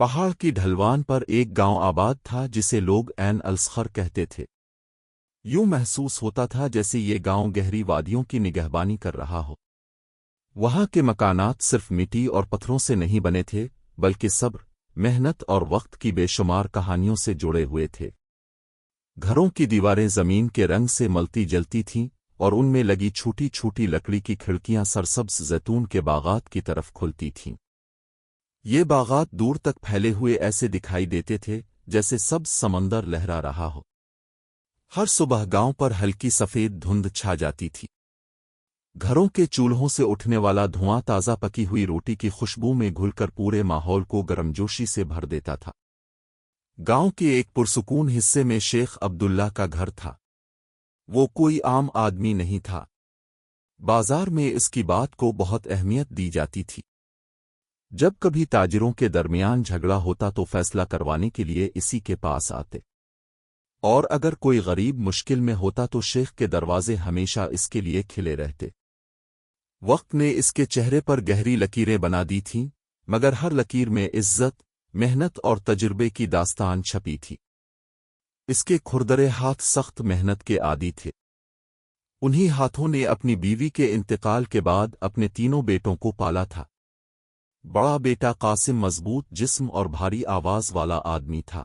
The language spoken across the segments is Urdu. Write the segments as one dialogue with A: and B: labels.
A: پہاڑ کی ڈھلوان پر ایک گاؤں آباد تھا جسے لوگ عین الصخر کہتے تھے۔ یوں محسوس ہوتا تھا جیسے یہ گاؤں گہری وادیوں کی نگہبانی کر رہا ہو۔ وہاں کے مکانات صرف مٹی اور پتھروں سے نہیں بنے تھے بلکہ صبر، محنت اور وقت کی بے شمار کہانیوں سے جڑے ہوئے تھے۔ گھروں کی دیواریں زمین کے رنگ سے ملتی جلتی تھیں اور ان میں لگی چھوٹی چھوٹی لکڑی کی کھڑکیاں سرسبز زیتون کے باغات کی طرف کھلتی تھیں۔ یہ باغات دور تک پھیلے ہوئے ایسے دکھائی دیتے تھے جیسے سبز سمندر لہرا رہا ہو۔ ہر صبح گاؤں پر ہلکی سفید دھند چھا جاتی تھی۔ گھروں کے چولہوں سے اٹھنے والا دھواں تازہ پکی ہوئی روٹی کی خوشبو میں گھل کر پورے ماحول کو گرمجوشی سے بھر دیتا تھا۔ گاؤں کے ایک پرسکون حصے میں شیخ عبداللہ کا گھر تھا۔ وہ کوئی عام آدمی نہیں تھا۔ بازار میں اس کی بات کو بہت اہمیت دی جاتی تھی۔ جب کبھی تاجروں کے درمیان جھگڑا ہوتا تو فیصلہ کروانے کے لیے اسی کے پاس آتے، اور اگر کوئی غریب مشکل میں ہوتا تو شیخ کے دروازے ہمیشہ اس کے لیے کھلے رہتے۔ وقت نے اس کے چہرے پر گہری لکیریں بنا دی تھیں، مگر ہر لکیر میں عزت، محنت اور تجربے کی داستان چھپی تھی۔ اس کے کھردرے ہاتھ سخت محنت کے عادی تھے۔ انہی ہاتھوں نے اپنی بیوی کے انتقال کے بعد اپنے تینوں بیٹوں کو پالا تھا۔ بڑا بیٹا قاسم مضبوط جسم اور بھاری آواز والا آدمی تھا۔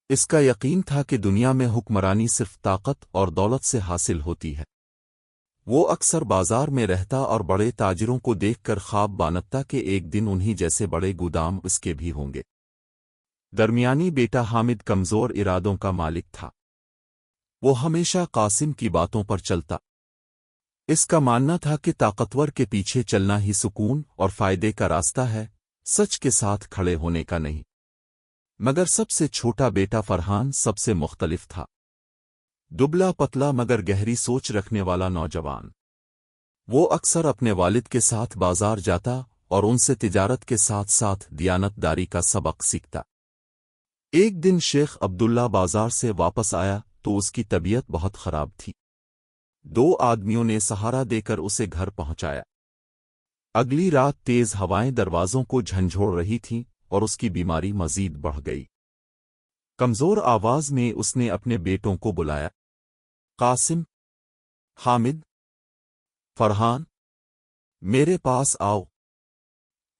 A: اس کا یقین تھا کہ دنیا میں حکمرانی صرف طاقت اور دولت سے حاصل ہوتی ہے۔ وہ اکثر بازار میں رہتا اور بڑے تاجروں کو دیکھ کر خواب بانتا کہ ایک دن انہی جیسے بڑے گودام اس کے بھی ہوں گے۔ درمیانی بیٹا حامد کمزور ارادوں کا مالک تھا۔ وہ ہمیشہ قاسم کی باتوں پر چلتا۔ اس کا ماننا تھا کہ طاقتور کے پیچھے چلنا ہی سکون اور فائدے کا راستہ ہے، سچ کے ساتھ کھڑے ہونے کا نہیں۔ مگر سب سے چھوٹا بیٹا فرحان سب سے مختلف تھا۔ دبلا پتلا مگر گہری سوچ رکھنے والا نوجوان۔ وہ اکثر اپنے والد کے ساتھ بازار جاتا اور ان سے تجارت کے ساتھ ساتھ دیانت داری کا سبق سیکھتا۔ ایک دن شیخ عبداللہ بازار سے واپس آیا تو اس کی طبیعت بہت خراب تھی۔ 2 آدمیوں نے سہارا دے کر اسے گھر پہنچایا۔ اگلی رات تیز ہوائیں دروازوں کو جھنجھوڑ رہی تھیں اور اس کی بیماری مزید بڑھ گئی۔ کمزور آواز میں اس نے اپنے بیٹوں کو بلایا، قاسم، حامد، فرحان، میرے پاس آؤ،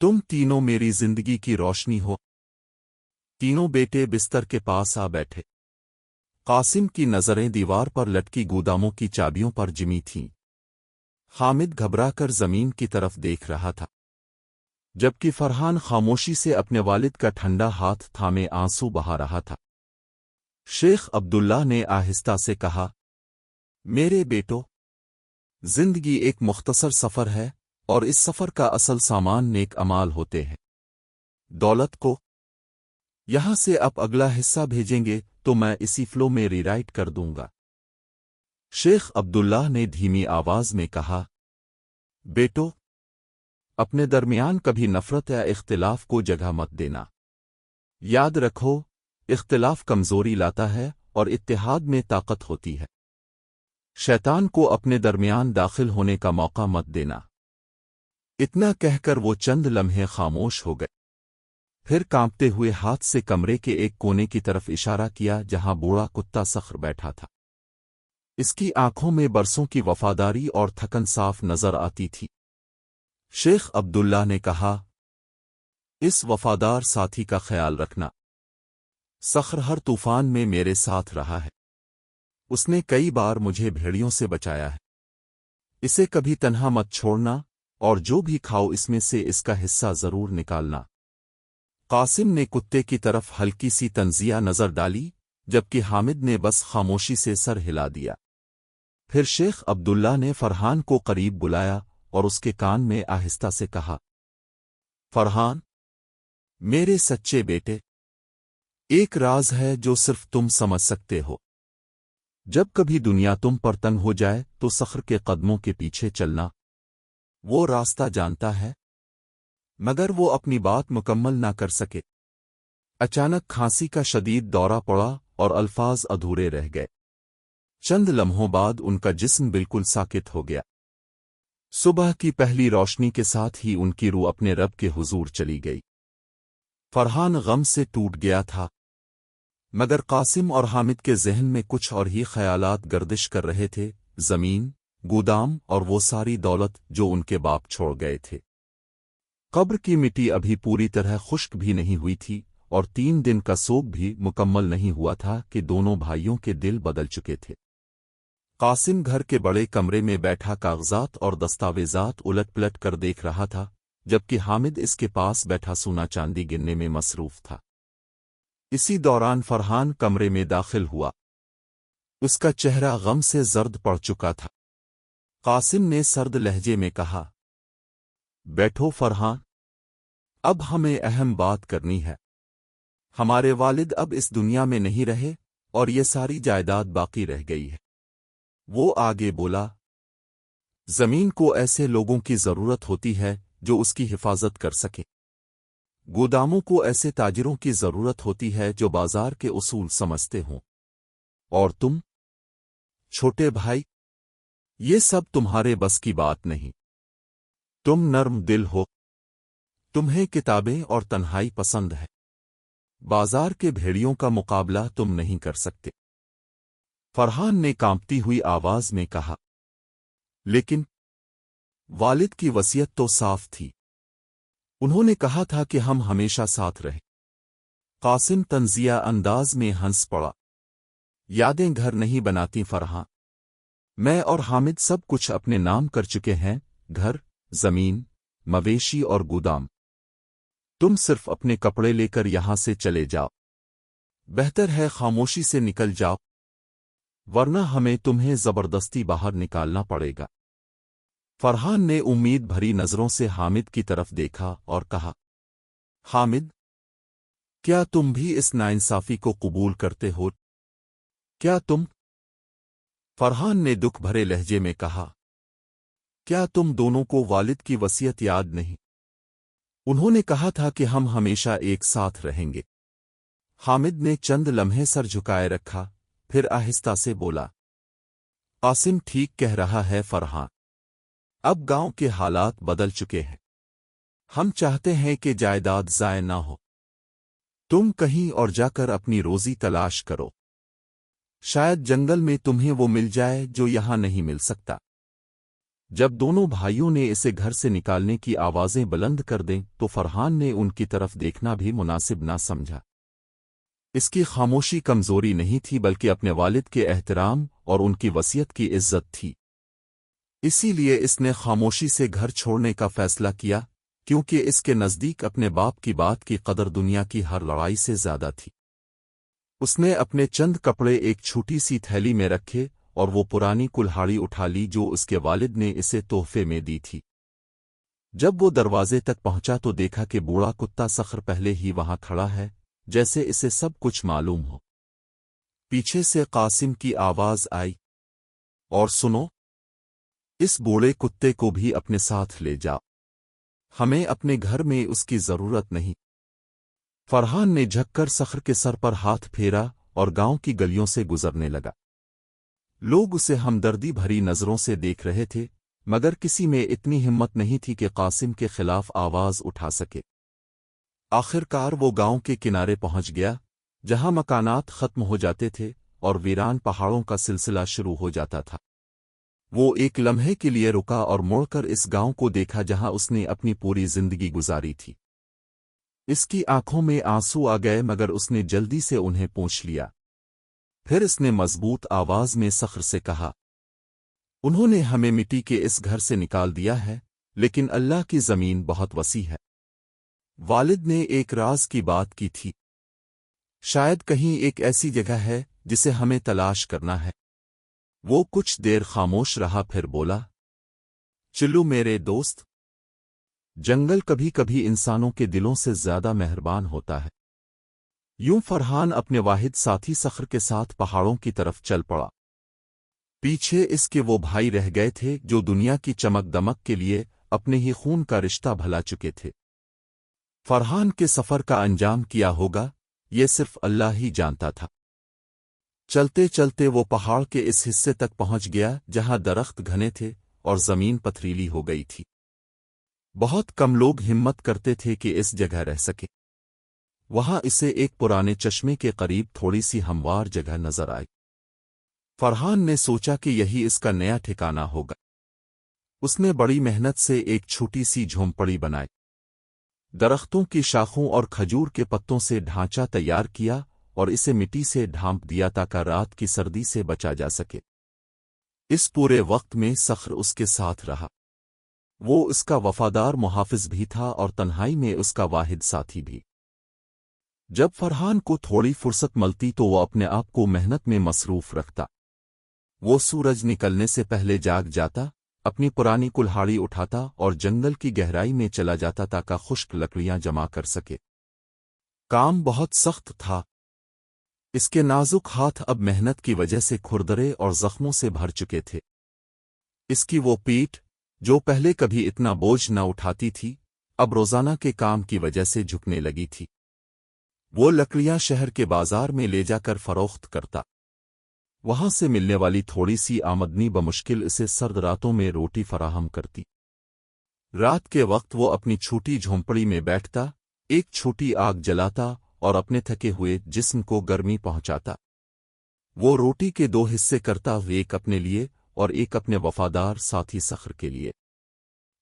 A: تم تینوں میری زندگی کی روشنی ہو۔ تینوں بیٹے بستر کے پاس آ بیٹھے۔ قاسم کی نظریں دیوار پر لٹکی گوداموں کی چابیوں پر جمی تھیں۔ حامد گھبرا کر زمین کی طرف دیکھ رہا تھا، جبکہ فرحان خاموشی سے اپنے والد کا ٹھنڈا ہاتھ تھامے آنسو بہا رہا تھا۔ شیخ عبداللہ نے آہستہ سے کہا، میرے بیٹو، زندگی ایک مختصر سفر ہے اور اس سفر کا اصل سامان نیک اعمال ہوتے ہیں۔ دولت کو یہاں سے اب اگلا حصہ بھیجیں گے تو میں اسی فلو میں ری رائٹ کر دوں گا۔ شیخ عبداللہ نے دھیمی آواز میں کہا، بیٹو، اپنے درمیان کبھی نفرت یا اختلاف کو جگہ مت دینا۔ یاد رکھو، اختلاف کمزوری لاتا ہے اور اتحاد میں طاقت ہوتی ہے۔ شیطان کو اپنے درمیان داخل ہونے کا موقع مت دینا۔ اتنا کہہ کر وہ چند لمحے خاموش ہو گئے، پھر کانپتے ہوئے ہاتھ سے کمرے کے ایک کونے کی طرف اشارہ کیا جہاں بوڑھا کتا صخر بیٹھا تھا۔ اس کی آنکھوں میں برسوں کی وفاداری اور تھکن صاف نظر آتی تھی۔ شیخ عبداللہ نے کہا، اس وفادار ساتھی کا خیال رکھنا۔ صخر ہر طوفان میں میرے ساتھ رہا ہے۔ اس نے کئی بار مجھے بھیڑیوں سے بچایا ہے۔ اسے کبھی تنہا مت چھوڑنا، اور جو بھی کھاؤ اس میں سے اس کا حصہ ضرور نکالنا۔ قاسم نے کتے کی طرف ہلکی سی تنزیہ نظر ڈالی، جبکہ حامد نے بس خاموشی سے سر ہلا دیا۔ پھر شیخ عبداللہ نے فرحان کو قریب بلایا اور اس کے کان میں آہستہ سے کہا، فرحان، میرے سچے بیٹے، ایک راز ہے جو صرف تم سمجھ سکتے ہو۔ جب کبھی دنیا تم پر تنگ ہو جائے تو صخر کے قدموں کے پیچھے چلنا۔ وہ راستہ جانتا ہے، مگر وہ اپنی بات مکمل نہ کر سکے۔ اچانک کھانسی کا شدید دورہ پڑا اور الفاظ ادھورے رہ گئے۔ چند لمحوں بعد ان کا جسم بالکل ساکت ہو گیا۔ صبح کی پہلی روشنی کے ساتھ ہی ان کی روح اپنے رب کے حضور چلی گئی۔ فرحان غم سے ٹوٹ گیا تھا، مگر قاسم اور حامد کے ذہن میں کچھ اور ہی خیالات گردش کر رہے تھے، زمین، گودام اور وہ ساری دولت جو ان کے باپ چھوڑ گئے تھے۔ قبر کی مٹی ابھی پوری طرح خشک بھی نہیں ہوئی تھی، اور 3 دن کا سوگ بھی مکمل نہیں ہوا تھا کہ دونوں بھائیوں کے دل بدل چکے تھے۔ قاسم گھر کے بڑے کمرے میں بیٹھا کاغذات اور دستاویزات الٹ پلٹ کر دیکھ رہا تھا، جبکہ حامد اس کے پاس بیٹھا سونا چاندی گننے میں مصروف تھا۔ اسی دوران فرحان کمرے میں داخل ہوا۔ اس کا چہرہ غم سے زرد پڑ چکا تھا۔ قاسم نے سرد لہجے میں کہا، بیٹھو فرحان، اب ہمیں اہم بات کرنی ہے۔ ہمارے والد اب اس دنیا میں نہیں رہے اور یہ ساری جائیداد باقی رہ گئی ہے۔ وہ آگے بولا، زمین کو ایسے لوگوں کی ضرورت ہوتی ہے جو اس کی حفاظت کر سکیں۔ گوداموں کو ایسے تاجروں کی ضرورت ہوتی ہے جو بازار کے اصول سمجھتے ہوں۔ اور تم، چھوٹے بھائی، یہ سب تمہارے بس کی بات نہیں۔ تم نرم دل ہو، تمہیں کتابیں اور تنہائی پسند ہے۔ بازار کے بھیڑیوں کا مقابلہ تم نہیں کر سکتے۔ فرحان نے کانپتی ہوئی آواز میں کہا، لیکن والد کی وصیت تو صاف تھی۔ انہوں نے کہا تھا کہ ہم ہمیشہ ساتھ رہیں۔ قاسم طنزیہ انداز میں ہنس پڑا، یادیں گھر نہیں بناتی فرحان، میں اور حامد سب کچھ اپنے نام کر چکے ہیں، گھر، زمین، مویشی اور گودام۔ تم صرف اپنے کپڑے لے کر یہاں سے چلے جاؤ۔ بہتر ہے خاموشی سے نکل جاؤ، ورنہ ہمیں تمہیں زبردستی باہر نکالنا پڑے گا۔ فرحان نے امید بھری نظروں سے حامد کی طرف دیکھا اور کہا، حامد، کیا تم بھی اس ناانصافی کو قبول کرتے ہو؟ کیا تم؟ فرحان نے دکھ بھرے لہجے میں کہا، کیا تم دونوں کو والد کی وصیت یاد نہیں؟ انہوں نے کہا تھا کہ ہم ہمیشہ ایک ساتھ رہیں گے۔ حامد نے چند لمحے سر جھکائے رکھا، پھر آہستہ سے بولا، قاسم ٹھیک کہہ رہا ہے فرحان، اب گاؤں کے حالات بدل چکے ہیں۔ ہم چاہتے ہیں کہ جائیداد ضائع نہ ہو۔ تم کہیں اور جا کر اپنی روزی تلاش کرو، شاید جنگل میں تمہیں وہ مل جائے جو یہاں نہیں مل سکتا۔ جب دونوں بھائیوں نے اسے گھر سے نکالنے کی آوازیں بلند کر دیں تو فرحان نے ان کی طرف دیکھنا بھی مناسب نہ سمجھا۔ اس کی خاموشی کمزوری نہیں تھی بلکہ اپنے والد کے احترام اور ان کی وصیت کی عزت تھی۔ اسی لیے اس نے خاموشی سے گھر چھوڑنے کا فیصلہ کیا، کیونکہ اس کے نزدیک اپنے باپ کی بات کی قدر دنیا کی ہر لڑائی سے زیادہ تھی۔ اس نے اپنے چند کپڑے ایک چھوٹی سی تھیلی میں رکھے اور وہ پرانی کلہاڑی اٹھا لی جو اس کے والد نے اسے تحفے میں دی تھی۔ جب وہ دروازے تک پہنچا تو دیکھا کہ بوڑھا کتا صخر پہلے ہی وہاں کھڑا ہے، جیسے اسے سب کچھ معلوم ہو۔ پیچھے سے قاسم کی آواز آئی، اور سنو، اس بوڑھے کتے کو بھی اپنے ساتھ لے جاؤ، ہمیں اپنے گھر میں اس کی ضرورت نہیں۔ فرحان نے جھک کر صخر کے سر پر ہاتھ پھیرا اور گاؤں کی گلیوں سے گزرنے لگا۔ لوگ اسے ہمدردی بھری نظروں سے دیکھ رہے تھے، مگر کسی میں اتنی ہمت نہیں تھی کہ قاسم کے خلاف آواز اٹھا سکے۔ آخر کار وہ گاؤں کے کنارے پہنچ گیا، جہاں مکانات ختم ہو جاتے تھے اور ویران پہاڑوں کا سلسلہ شروع ہو جاتا تھا۔ وہ ایک لمحے کے لیے رکا اور مڑ کر اس گاؤں کو دیکھا جہاں اس نے اپنی پوری زندگی گزاری تھی۔ اس کی آنکھوں میں آنسو آ گئے مگر اس نے جلدی سے انہیں پوچھ لیا۔ پھر اس نے مضبوط آواز میں صخر سے کہا، انہوں نے ہمیں مٹی کے اس گھر سے نکال دیا ہے، لیکن اللہ کی زمین بہت وسیع ہے۔ والد نے ایک راز کی بات کی تھی، شاید کہیں ایک ایسی جگہ ہے جسے ہمیں تلاش کرنا ہے۔ وہ کچھ دیر خاموش رہا پھر بولا، چلو میرے دوست، جنگل کبھی کبھی انسانوں کے دلوں سے زیادہ مہربان ہوتا ہے۔ یوں فرحان اپنے واحد ساتھی صخر کے ساتھ پہاڑوں کی طرف چل پڑا۔ پیچھے اس کے وہ بھائی رہ گئے تھے جو دنیا کی چمک دمک کے لیے اپنے ہی خون کا رشتہ بھلا چکے تھے۔ فرحان کے سفر کا انجام کیا ہوگا، یہ صرف اللہ ہی جانتا تھا۔ چلتے چلتے وہ پہاڑ کے اس حصے تک پہنچ گیا جہاں درخت گھنے تھے اور زمین پتھریلی ہو گئی تھی۔ بہت کم لوگ ہمت کرتے تھے کہ اس جگہ رہ سکے۔ وہاں اسے ایک پرانے چشمے کے قریب تھوڑی سی ہموار جگہ نظر آئی۔ فرحان نے سوچا کہ یہی اس کا نیا ٹھکانہ ہوگا۔ اس نے بڑی محنت سے ایک چھوٹی سی جھونپڑی بنائی، درختوں کی شاخوں اور کھجور کے پتوں سے ڈھانچہ تیار کیا اور اسے مٹی سے ڈھانپ دیا تاکہ رات کی سردی سے بچا جا سکے۔ اس پورے وقت میں صخر اس کے ساتھ رہا۔ وہ اس کا وفادار محافظ بھی تھا اور تنہائی میں اس کا واحد ساتھی بھی۔ جب فرحان کو تھوڑی فرصت ملتی تو وہ اپنے آپ کو محنت میں مصروف رکھتا۔ وہ سورج نکلنے سے پہلے جاگ جاتا، اپنی پرانی کلہاڑی اٹھاتا اور جنگل کی گہرائی میں چلا جاتا تاکہ خشک لکڑیاں جمع کر سکے۔ کام بہت سخت تھا۔ اس کے نازک ہاتھ اب محنت کی وجہ سے کھردرے اور زخموں سے بھر چکے تھے۔ اس کی وہ پیٹھ، جو پہلے کبھی اتنا بوجھ نہ اٹھاتی تھی، اب روزانہ کے کام کی وجہ سے جھکنے لگی تھی۔ وہ لکڑیاں شہر کے بازار میں لے جا کر فروخت کرتا۔ وہاں سے ملنے والی تھوڑی سی آمدنی بمشکل اسے سرد راتوں میں روٹی فراہم کرتی۔ رات کے وقت وہ اپنی چھوٹی جھونپڑی میں بیٹھتا، ایک چھوٹی آگ جلاتا اور اپنے تھکے ہوئے جسم کو گرمی پہنچاتا۔ وہ روٹی کے 2 حصے کرتا، ایک اپنے لیے اور ایک اپنے وفادار ساتھی صخر کے لیے۔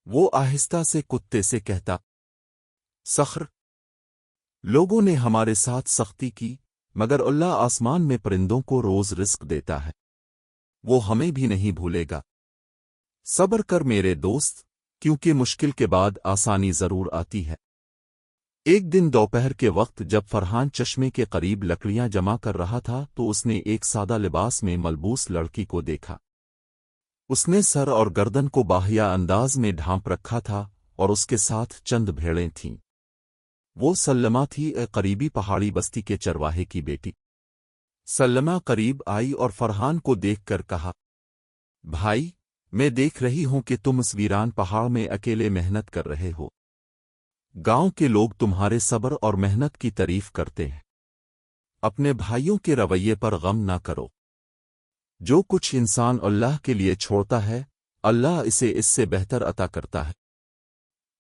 A: وہ آہستہ سے کتے سے کہتا، صخر، لوگوں نے ہمارے ساتھ سختی کی، مگر اللہ آسمان میں پرندوں کو روز رزق دیتا ہے، وہ ہمیں بھی نہیں بھولے گا۔ صبر کر میرے دوست، کیونکہ مشکل کے بعد آسانی ضرور آتی ہے۔ ایک دن دوپہر کے وقت جب فرحان چشمے کے قریب لکڑیاں جمع کر رہا تھا تو اس نے ایک سادہ لباس میں ملبوس لڑکی کو دیکھا۔ اس نے سر اور گردن کو باحیا انداز میں ڈھانپ رکھا تھا اور اس کے ساتھ چند بھیڑیں تھیں۔ وہ سلمہ تھی، قریبی پہاڑی بستی کے چرواہے کی بیٹی۔ سلمہ قریب آئی اور فرحان کو دیکھ کر کہا، بھائی، میں دیکھ رہی ہوں کہ تم اس ویران پہاڑ میں اکیلے محنت کر رہے ہو۔ گاؤں کے لوگ تمہارے صبر اور محنت کی تعریف کرتے ہیں۔ اپنے بھائیوں کے رویے پر غم نہ کرو۔ جو کچھ انسان اللہ کے لیے چھوڑتا ہے، اللہ اسے اس سے بہتر عطا کرتا ہے۔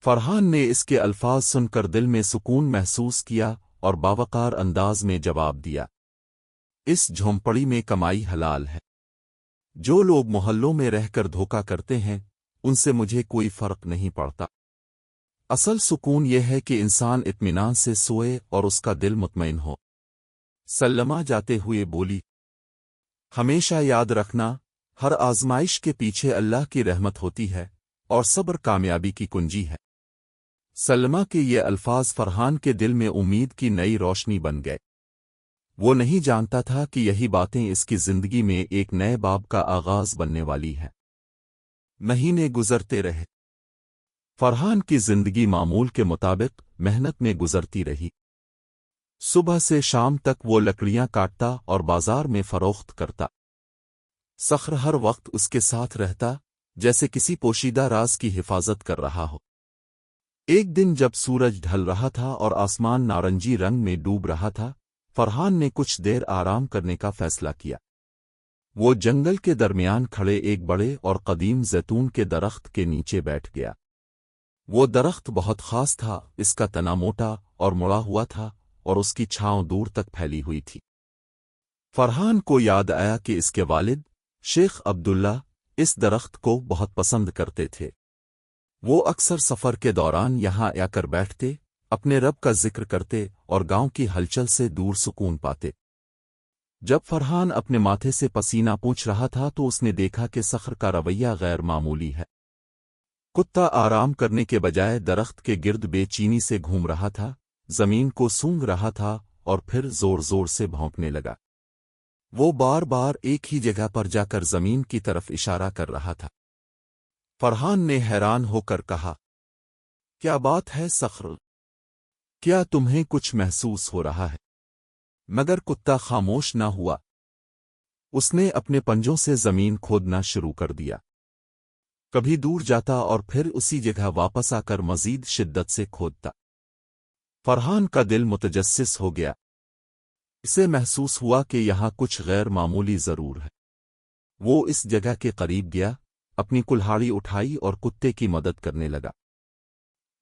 A: فرحان نے اس کے الفاظ سن کر دل میں سکون محسوس کیا اور باوقار انداز میں جواب دیا، اس جھونپڑی میں کمائی حلال ہے۔ جو لوگ محلوں میں رہ کر دھوکا کرتے ہیں، ان سے مجھے کوئی فرق نہیں پڑتا۔ اصل سکون یہ ہے کہ انسان اطمینان سے سوئے اور اس کا دل مطمئن ہو۔ سلمہ جاتے ہوئے بولی، ہمیشہ یاد رکھنا، ہر آزمائش کے پیچھے اللہ کی رحمت ہوتی ہے اور صبر کامیابی کی کنجی ہے۔ سلمہ کے یہ الفاظ فرحان کے دل میں امید کی نئی روشنی بن گئے۔ وہ نہیں جانتا تھا کہ یہی باتیں اس کی زندگی میں ایک نئے باب کا آغاز بننے والی ہیں۔ مہینے گزرتے رہے۔ فرحان کی زندگی معمول کے مطابق محنت میں گزرتی رہی۔ صبح سے شام تک وہ لکڑیاں کاٹتا اور بازار میں فروخت کرتا۔ صخر ہر وقت اس کے ساتھ رہتا، جیسے کسی پوشیدہ راز کی حفاظت کر رہا ہو۔ ایک دن جب سورج ڈھل رہا تھا اور آسمان نارنجی رنگ میں ڈوب رہا تھا، فرحان نے کچھ دیر آرام کرنے کا فیصلہ کیا۔ وہ جنگل کے درمیان کھڑے ایک بڑے اور قدیم زیتون کے درخت کے نیچے بیٹھ گیا۔ وہ درخت بہت خاص تھا، اس کا تنا موٹا اور مڑا ہوا تھا اور اس کی چھاؤں دور تک پھیلی ہوئی تھی۔ فرحان کو یاد آیا کہ اس کے والد، شیخ عبداللہ، اس درخت کو بہت پسند کرتے تھے۔ وہ اکثر سفر کے دوران یہاں آ کر بیٹھتے، اپنے رب کا ذکر کرتے اور گاؤں کی ہلچل سے دور سکون پاتے۔ جب فرحان اپنے ماتھے سے پسینہ پوچھ رہا تھا تو اس نے دیکھا کہ صخر کا رویہ غیر معمولی ہے۔ کتا آرام کرنے کے بجائے درخت کے گرد بے چینی سے گھوم رہا تھا، زمین کو سونگھ رہا تھا اور پھر زور زور سے بھونکنے لگا۔ وہ بار بار ایک ہی جگہ پر جا کر زمین کی طرف اشارہ کر رہا تھا۔ فرحان نے حیران ہو کر کہا، کیا بات ہے صخر؟ کیا تمہیں کچھ محسوس ہو رہا ہے؟ مگر کتا خاموش نہ ہوا۔ اس نے اپنے پنجوں سے زمین کھودنا شروع کر دیا۔ کبھی دور جاتا اور پھر اسی جگہ واپس آ کر مزید شدت سے کھودتا۔ فرحان کا دل متجسس ہو گیا۔ اسے محسوس ہوا کہ یہاں کچھ غیر معمولی ضرور ہے۔ وہ اس جگہ کے قریب گیا، اپنی کلہاڑی اٹھائی اور کتے کی مدد کرنے لگا۔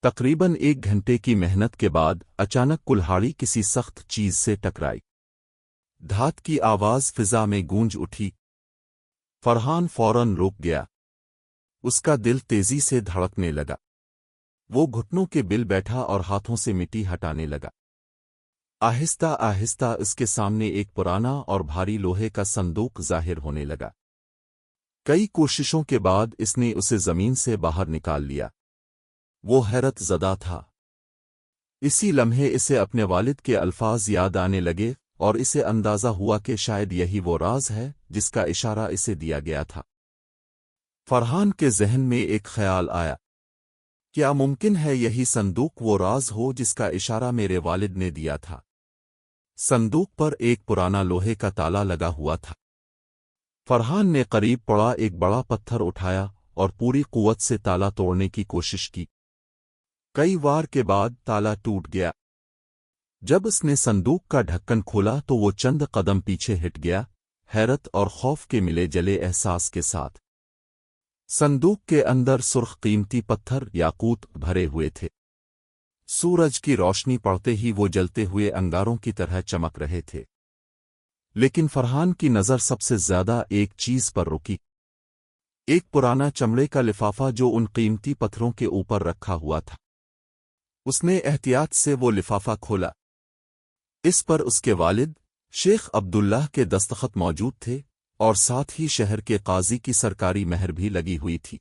A: تقریباً 1 گھنٹے کی محنت کے بعد اچانک کلہاڑی کسی سخت چیز سے ٹکرائی۔ دھات کی آواز فضا میں گونج اٹھی۔ فرحان فوراً رک گیا۔ اس کا دل تیزی سے دھڑکنے لگا۔ وہ گھٹنوں کے بل بیٹھا اور ہاتھوں سے مٹی ہٹانے لگا۔ آہستہ آہستہ اس کے سامنے ایک پرانا اور بھاری لوہے کا صندوق ظاہر ہونے لگا۔ کئی کوششوں کے بعد اس نے اسے زمین سے باہر نکال لیا۔ وہ حیرت زدہ تھا۔ اسی لمحے اسے اپنے والد کے الفاظ یاد آنے لگے اور اسے اندازہ ہوا کہ شاید یہی وہ راز ہے جس کا اشارہ اسے دیا گیا تھا۔ فرحان کے ذہن میں ایک خیال آیا، کیا ممکن ہے یہی صندوق وہ راز ہو جس کا اشارہ میرے والد نے دیا تھا؟ صندوق پر ایک پرانا لوہے کا تالا لگا ہوا تھا۔ فرحان نے قریب پڑا ایک بڑا پتھر اٹھایا اور پوری قوت سے تالا توڑنے کی کوشش کی۔ کئی وار کے بعد تالا ٹوٹ گیا۔ جب اس نے صندوق کا ڈھکن کھولا تو وہ چند قدم پیچھے ہٹ گیا، حیرت اور خوف کے ملے جلے احساس کے ساتھ۔ صندوق کے اندر سرخ قیمتی پتھر یاقوت بھرے ہوئے تھے۔ سورج کی روشنی پڑتے ہی وہ جلتے ہوئے انگاروں کی طرح چمک رہے تھے۔ لیکن فرحان کی نظر سب سے زیادہ ایک چیز پر رکی، ایک پرانا چمڑے کا لفافہ جو ان قیمتی پتھروں کے اوپر رکھا ہوا تھا۔ اس نے احتیاط سے وہ لفافہ کھولا۔ اس پر اس کے والد شیخ عبداللہ کے دستخط موجود تھے اور ساتھ ہی شہر کے قاضی کی سرکاری مہر بھی لگی ہوئی تھی۔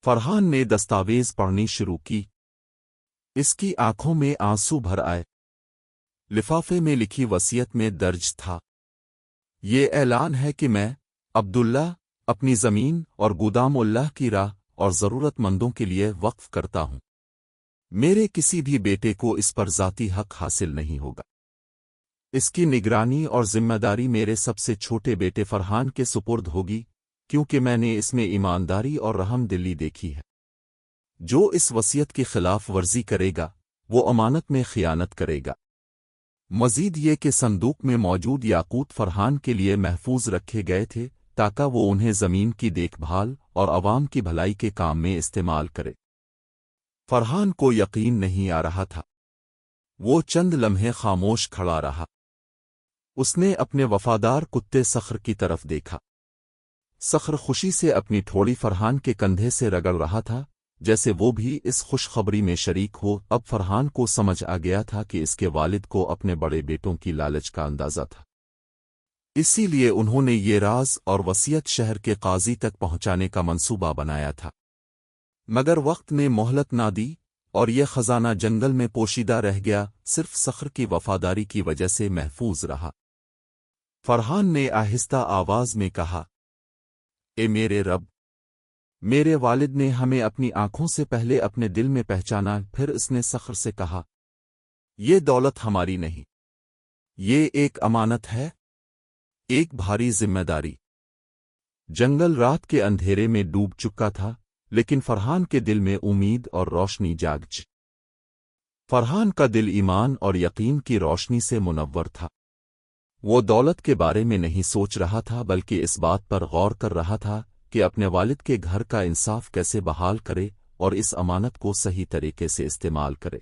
A: فرحان نے دستاویز پڑھنی شروع کی۔ اس کی آنکھوں میں آنسو بھر آئے۔ لفافے میں لکھی وصیت میں درج تھا، یہ اعلان ہے کہ میں عبداللہ اپنی زمین اور گودام اللہ کی راہ اور ضرورت مندوں کے لیے وقف کرتا ہوں۔ میرے کسی بھی بیٹے کو اس پر ذاتی حق حاصل نہیں ہوگا۔ اس کی نگرانی اور ذمہ داری میرے سب سے چھوٹے بیٹے فرحان کے سپرد ہوگی، کیونکہ میں نے اس میں ایمانداری اور رحم دلی دیکھی ہے۔ جو اس وصیت کی خلاف ورزی کرے گا وہ امانت میں خیانت کرے گا۔ مزید یہ کہ صندوق میں موجود یاقوت فرحان کے لیے محفوظ رکھے گئے تھے تاکہ وہ انہیں زمین کی دیکھ بھال اور عوام کی بھلائی کے کام میں استعمال کرے۔ فرحان کو یقین نہیں آ رہا تھا۔ وہ چند لمحے خاموش کھڑا رہا۔ اس نے اپنے وفادار کتے صخر کی طرف دیکھا۔ صخر خوشی سے اپنی ٹھوڑی فرحان کے کندھے سے رگڑ رہا تھا، جیسے وہ بھی اس خوشخبری میں شریک ہو۔ اب فرحان کو سمجھ آ گیا تھا کہ اس کے والد کو اپنے بڑے بیٹوں کی لالچ کا اندازہ تھا، اسی لیے انہوں نے یہ راز اور وصیت شہر کے قاضی تک پہنچانے کا منصوبہ بنایا تھا۔ مگر وقت نے مہلت نہ دی اور یہ خزانہ جنگل میں پوشیدہ رہ گیا، صرف صخر کی وفاداری کی وجہ سے محفوظ رہا۔ فرحان نے آہستہ آواز میں کہا، اے میرے رب، میرے والد نے ہمیں اپنی آنکھوں سے پہلے اپنے دل میں پہچانا۔ پھر اس نے صخر سے کہا، یہ دولت ہماری نہیں، یہ ایک امانت ہے، ایک بھاری ذمہ داری۔ جنگل رات کے اندھیرے میں ڈوب چکا تھا، لیکن فرحان کے دل میں امید اور روشنی جاگ۔ فرحان کا دل ایمان اور یقین کی روشنی سے منور تھا۔ وہ دولت کے بارے میں نہیں سوچ رہا تھا، بلکہ اس بات پر غور کر رہا تھا کہ اپنے والد کے گھر کا انصاف کیسے بحال کرے اور اس امانت کو صحیح طریقے سے استعمال کرے۔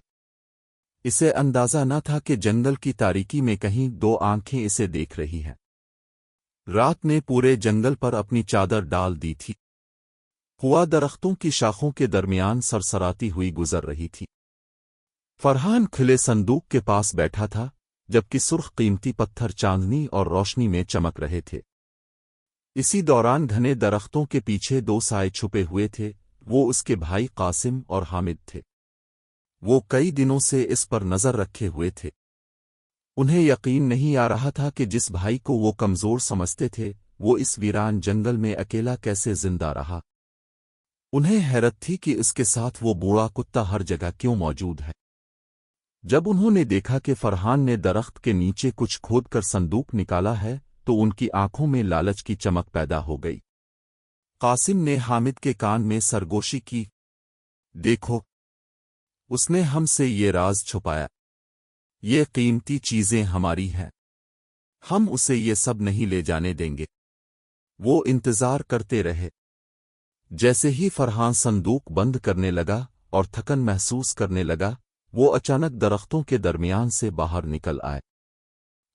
A: اسے اندازہ نہ تھا کہ جنگل کی تاریکی میں کہیں دو آنکھیں اسے دیکھ رہی ہیں۔ رات نے پورے جنگل پر اپنی چادر ڈال دی تھی۔ ہوا درختوں کی شاخوں کے درمیان سرسراتی ہوئی گزر رہی تھی۔ فرحان کھلے صندوق کے پاس بیٹھا تھا، جبکہ سرخ قیمتی پتھر چاندنی اور روشنی میں چمک رہے تھے۔ اسی دوران گھنے درختوں کے پیچھے دو سائے چھپے ہوئے تھے، وہ اس کے بھائی قاسم اور حامد تھے۔ وہ کئی دنوں سے اس پر نظر رکھے ہوئے تھے۔ انہیں یقین نہیں آ رہا تھا کہ جس بھائی کو وہ کمزور سمجھتے تھے وہ اس ویران جنگل میں اکیلا کیسے زندہ رہا۔ انہیں حیرت تھی کہ اس کے ساتھ وہ بوڑھا کتا ہر جگہ کیوں موجود ہے۔ جب انہوں نے دیکھا کہ فرحان نے درخت کے نیچے کچھ کھود کر صندوق نکالا ہے تو ان کی آنکھوں میں لالچ کی چمک پیدا ہو گئی۔ قاسم نے حامد کے کان میں سرگوشی کی، دیکھو، اس نے ہم سے یہ راز چھپایا، یہ قیمتی چیزیں ہماری ہیں، ہم اسے یہ سب نہیں لے جانے دیں گے۔ وہ انتظار کرتے رہے۔ جیسے ہی فرحان صندوق بند کرنے لگا اور تھکن محسوس کرنے لگا وہ اچانک درختوں کے درمیان سے باہر نکل آئے۔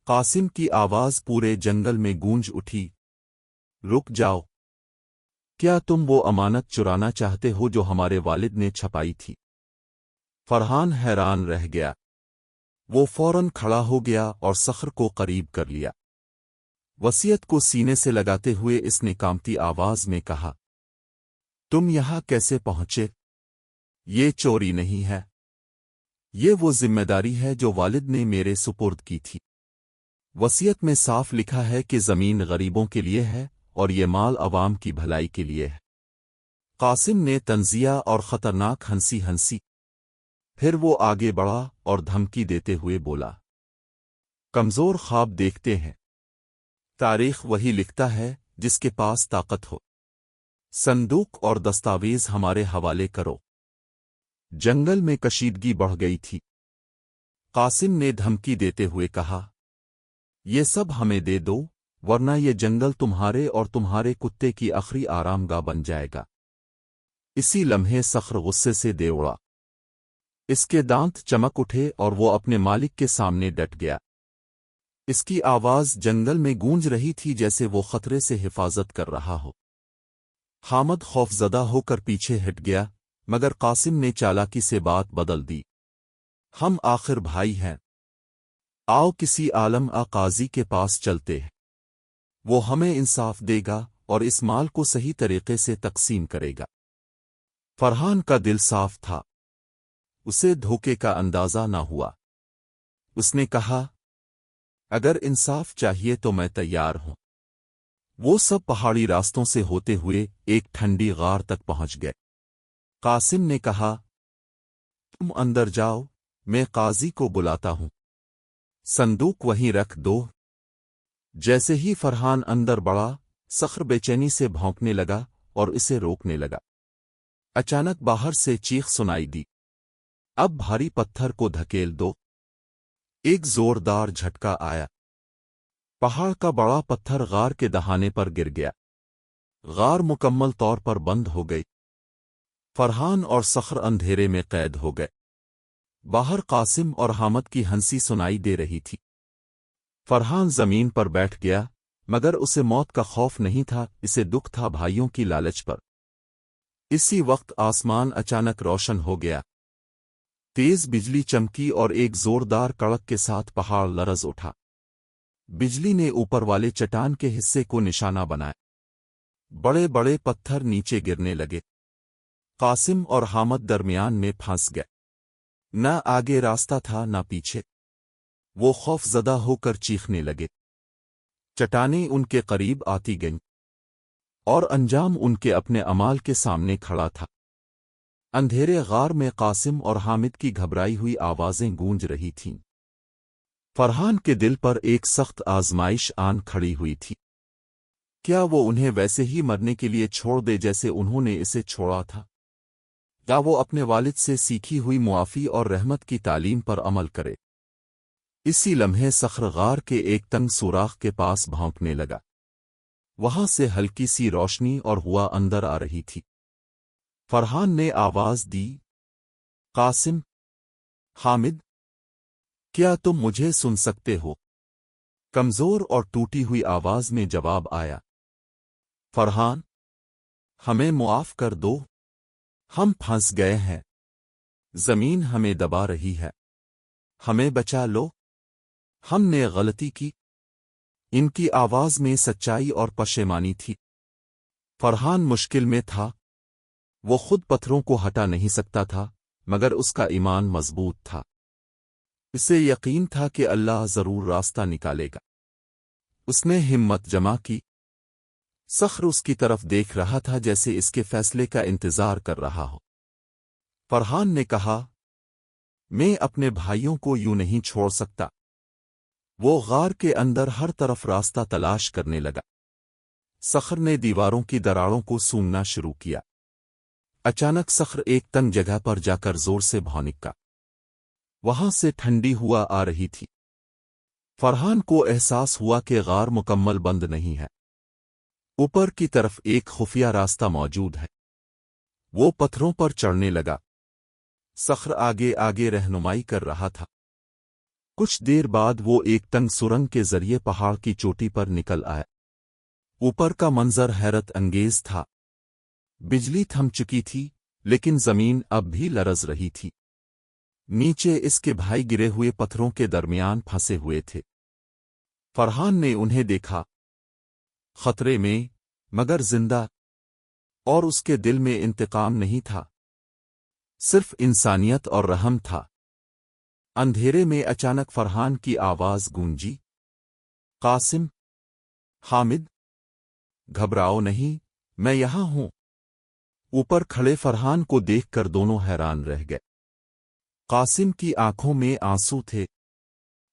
A: قاسم کی آواز پورے جنگل میں گونج اٹھی، رک جاؤ! کیا تم وہ امانت چرانا چاہتے ہو جو ہمارے والد نے چھپائی تھی؟ فرحان حیران رہ گیا۔ وہ فوراً کھڑا ہو گیا اور صخر کو قریب کر لیا۔ وصیت کو سینے سے لگاتے ہوئے اس نے کانپتی آواز میں کہا، تم یہاں کیسے پہنچے؟ یہ چوری نہیں ہے، یہ وہ ذمہ داری ہے جو والد نے میرے سپرد کی تھی۔ وصیت میں صاف لکھا ہے کہ زمین غریبوں کے لیے ہے اور یہ مال عوام کی بھلائی کے لیے ہے۔ قاسم نے طنزیہ اور خطرناک ہنسی ہنسی، پھر وہ آگے بڑھا اور دھمکی دیتے ہوئے بولا، کمزور خواب دیکھتے ہیں، تاریخ وہی لکھتا ہے جس کے پاس طاقت ہو۔ صندوق اور دستاویز ہمارے حوالے کرو۔ جنگل میں کشیدگی بڑھ گئی تھی۔ قاسم نے دھمکی دیتے ہوئے کہا، یہ سب ہمیں دے دو ورنہ یہ جنگل تمہارے اور تمہارے کتے کی آخری آرام گاہ بن جائے گا۔ اسی لمحے صخر غصے سے دے اڑا۔ اس کے دانت چمک اٹھے اور وہ اپنے مالک کے سامنے ڈٹ گیا۔ اس کی آواز جنگل میں گونج رہی تھی جیسے وہ خطرے سے حفاظت کر رہا ہو۔ حامد خوفزدہ ہو کر پیچھے ہٹ گیا، مگر قاسم نے چالاکی سے بات بدل دی، ہم آخر بھائی ہیں، آؤ کسی عالم قاضی کے پاس چلتے ہیں، وہ ہمیں انصاف دے گا اور اس مال کو صحیح طریقے سے تقسیم کرے گا۔ فرحان کا دل صاف تھا، اسے دھوکے کا اندازہ نہ ہوا۔ اس نے کہا، اگر انصاف چاہیے تو میں تیار ہوں۔ وہ سب پہاڑی راستوں سے ہوتے ہوئے ایک ٹھنڈی غار تک پہنچ گئے۔ قاسم نے کہا، تم اندر جاؤ، میں قاضی کو بلاتا ہوں، صندوق وہیں رکھ دو۔ جیسے ہی فرحان اندر بڑھا، صخر بے چینی سے بھونکنے لگا اور اسے روکنے لگا۔ اچانک باہر سے چیخ سنائی دی، اب بھاری پتھر کو دھکیل دو۔ ایک زوردار جھٹکا آیا، پہاڑ کا بڑا پتھر غار کے دہانے پر گر گیا۔ غار مکمل طور پر بند ہو گئی۔ فرحان اور صخر اندھیرے میں قید ہو گئے۔ باہر قاسم اور حامد کی ہنسی سنائی دے رہی تھی۔ فرحان زمین پر بیٹھ گیا، مگر اسے موت کا خوف نہیں تھا، اسے دکھ تھا بھائیوں کی لالچ پر۔ اسی وقت آسمان اچانک روشن ہو گیا۔ تیز بجلی چمکی اور ایک زوردار کڑک کے ساتھ پہاڑ لرز اٹھا۔ بجلی نے اوپر والے چٹان کے حصے کو نشانہ بنایا۔ بڑے بڑے پتھر نیچے گرنے لگے۔ قاسم اور حامد درمیان میں پھنس گئے۔ نہ آگے راستہ تھا نہ پیچھے۔ وہ خوف زدہ ہو کر چیخنے لگے۔ چٹانیں ان کے قریب آتی گئیں، اور انجام ان کے اپنے اعمال کے سامنے کھڑا تھا۔ اندھیرے غار میں قاسم اور حامد کی گھبرائی ہوئی آوازیں گونج رہی تھیں۔ فرحان کے دل پر ایک سخت آزمائش آن کھڑی ہوئی تھی۔ کیا وہ انہیں ویسے ہی مرنے کے لیے چھوڑ دے جیسے انہوں نے اسے چھوڑا تھا؟ یا وہ اپنے والد سے سیکھی ہوئی معافی اور رحمت کی تعلیم پر عمل کرے؟ اسی لمحے صخر غار کے ایک تنگ سوراخ کے پاس بھونکنے لگا۔ وہاں سے ہلکی سی روشنی اور ہوا اندر آ رہی تھی۔ فرحان نے آواز دی، قاسم، حامد، کیا تم مجھے سن سکتے ہو؟ کمزور اور ٹوٹی ہوئی آواز میں جواب آیا، فرحان، ہمیں معاف کر دو، ہم پھنس گئے ہیں، زمین ہمیں دبا رہی ہے، ہمیں بچا لو، ہم نے غلطی کی۔ ان کی آواز میں سچائی اور پشیمانی تھی۔ فرحان مشکل میں تھا، وہ خود پتھروں کو ہٹا نہیں سکتا تھا، مگر اس کا ایمان مضبوط تھا۔ اسے یقین تھا کہ اللہ ضرور راستہ نکالے گا۔ اس نے ہمت جمع کی۔ صخر اس کی طرف دیکھ رہا تھا جیسے اس کے فیصلے کا انتظار کر رہا ہو۔ فرحان نے کہا، میں اپنے بھائیوں کو یوں نہیں چھوڑ سکتا۔ وہ غار کے اندر ہر طرف راستہ تلاش کرنے لگا۔ صخر نے دیواروں کی دراڑوں کو سونگنا شروع کیا۔ اچانک صخر ایک تنگ جگہ پر جا کر زور سے بھونکا۔ وہاں سے ٹھنڈی ہوا آ رہی تھی۔ فرحان کو احساس ہوا کہ غار مکمل بند نہیں ہے، اوپر کی طرف ایک خفیہ راستہ موجود ہے۔ وہ پتھروں پر چڑھنے لگا۔ صخر آگے آگے رہنمائی کر رہا تھا۔ کچھ دیر بعد وہ ایک تنگ سرنگ کے ذریعے پہاڑ کی چوٹی پر نکل آیا۔ اوپر کا منظر حیرت انگیز تھا۔ بجلی تھم چکی تھی، لیکن زمین اب بھی لرز رہی تھی۔ نیچے اس کے بھائی گرے ہوئے پتھروں کے درمیان پھنسے ہوئے تھے۔ فرحان نے انہیں دیکھا، خطرے میں مگر زندہ، اور اس کے دل میں انتقام نہیں تھا، صرف انسانیت اور رحم تھا۔ اندھیرے میں اچانک فرحان کی آواز گونجی، قاسم، حامد، گھبراؤ نہیں، میں یہاں ہوں۔ اوپر کھڑے فرحان کو دیکھ کر دونوں حیران رہ گئے۔ قاسم کی آنکھوں میں آنسو تھے۔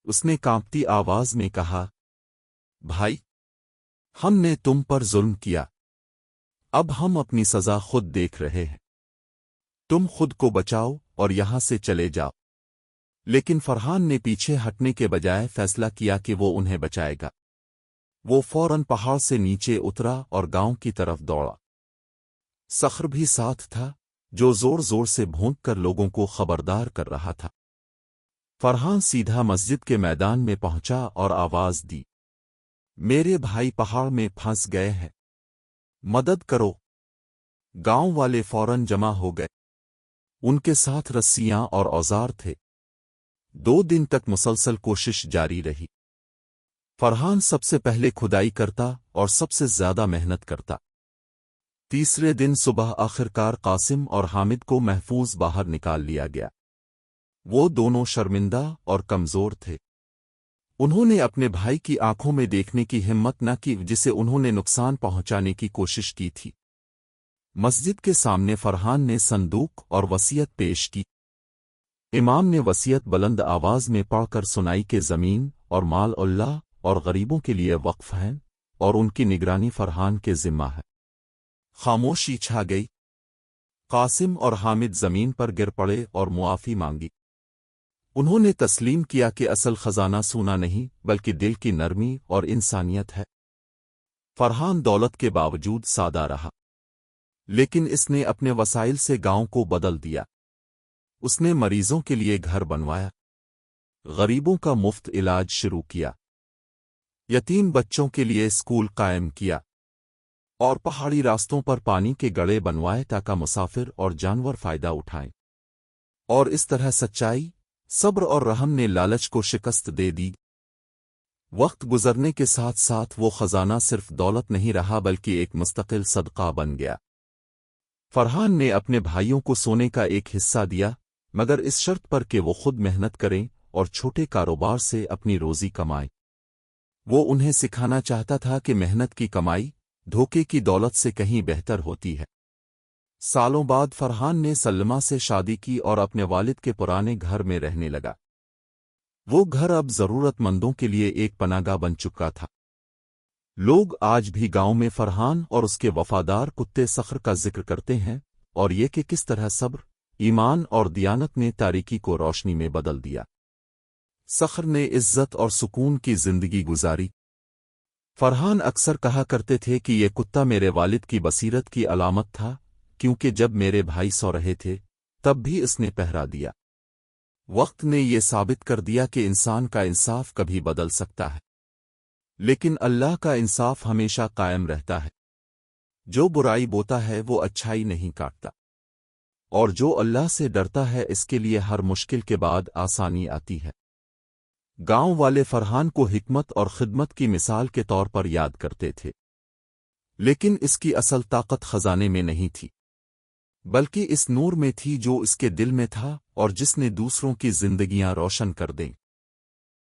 A: اس نے کانپتی آواز میں کہا، بھائی، ہم نے تم پر ظلم کیا، اب ہم اپنی سزا خود دیکھ رہے ہیں۔ تم خود کو بچاؤ اور یہاں سے چلے جاؤ۔ لیکن فرحان نے پیچھے ہٹنے کے بجائے فیصلہ کیا کہ وہ انہیں بچائے گا۔ وہ فوراً پہاڑ سے نیچے اترا اور گاؤں کی طرف دوڑا۔ صخر بھی ساتھ تھا، جو زور زور سے بھونک کر لوگوں کو خبردار کر رہا تھا۔ فرحان سیدھا مسجد کے میدان میں پہنچا اور آواز دی، میرے بھائی پہاڑ میں پھنس گئے ہیں، مدد کرو۔ گاؤں والے فوراً جمع ہو گئے۔ ان کے ساتھ رسیاں اور اوزار تھے۔ 2 دن تک مسلسل کوشش جاری رہی۔ فرحان سب سے پہلے کھدائی کرتا اور سب سے زیادہ محنت کرتا۔ تیسرے دن صبح آخرکار قاسم اور حامد کو محفوظ باہر نکال لیا گیا۔ وہ دونوں شرمندہ اور کمزور تھے۔ انہوں نے اپنے بھائی کی آنکھوں میں دیکھنے کی ہمت نہ کی جسے انہوں نے نقصان پہنچانے کی کوشش کی تھی۔ مسجد کے سامنے فرحان نے صندوق اور وصیت پیش کی۔ امام نے وصیت بلند آواز میں پڑھ کر سنائی کہ زمین اور مال اللہ اور غریبوں کے لیے وقف ہیں، اور ان کی نگرانی فرحان کے ذمہ ہے۔ خاموشی چھا گئی۔ قاسم اور حامد زمین پر گر پڑے اور معافی مانگی۔ انہوں نے تسلیم کیا کہ اصل خزانہ سونا نہیں بلکہ دل کی نرمی اور انسانیت ہے۔ فرحان دولت کے باوجود سادہ رہا، لیکن اس نے اپنے وسائل سے گاؤں کو بدل دیا۔ اس نے مریضوں کے لیے گھر بنوایا، غریبوں کا مفت علاج شروع کیا، یتیم بچوں کے لیے اسکول قائم کیا، اور پہاڑی راستوں پر پانی کے گڑھے بنوائے تاکہ مسافر اور جانور فائدہ اٹھائیں۔ اور اس طرح سچائی، صبر اور رحم نے لالچ کو شکست دے دی۔ وقت گزرنے کے ساتھ ساتھ وہ خزانہ صرف دولت نہیں رہا بلکہ ایک مستقل صدقہ بن گیا۔ فرحان نے اپنے بھائیوں کو سونے کا ایک حصہ دیا، مگر اس شرط پر کہ وہ خود محنت کریں اور چھوٹے کاروبار سے اپنی روزی کمائیں۔ وہ انہیں سکھانا چاہتا تھا کہ محنت کی کمائی دھوکے کی دولت سے کہیں بہتر ہوتی ہے۔ سالوں بعد فرحان نے سلمہ سے شادی کی اور اپنے والد کے پرانے گھر میں رہنے لگا۔ وہ گھر اب ضرورت مندوں کے لیے ایک پناہ گاہ بن چکا تھا۔ لوگ آج بھی گاؤں میں فرحان اور اس کے وفادار کتے صخر کا ذکر کرتے ہیں، اور یہ کہ کس طرح صبر، ایمان اور دیانت نے تاریکی کو روشنی میں بدل دیا۔ صخر نے عزت اور سکون کی زندگی گزاری۔ فرحان اکثر کہا کرتے تھے کہ یہ کتا میرے والد کی بصیرت کی علامت تھا، کیونکہ جب میرے بھائی سو رہے تھے تب بھی اس نے پہرا دیا۔ وقت نے یہ ثابت کر دیا کہ انسان کا انصاف کبھی بدل سکتا ہے، لیکن اللہ کا انصاف ہمیشہ قائم رہتا ہے۔ جو برائی بوتا ہے وہ اچھائی نہیں کاٹتا، اور جو اللہ سے ڈرتا ہے اس کے لیے ہر مشکل کے بعد آسانی آتی ہے۔ گاؤں والے فرحان کو حکمت اور خدمت کی مثال کے طور پر یاد کرتے تھے، لیکن اس کی اصل طاقت خزانے میں نہیں تھی، بلکہ اس نور میں تھی جو اس کے دل میں تھا اور جس نے دوسروں کی زندگیاں روشن کر دیں۔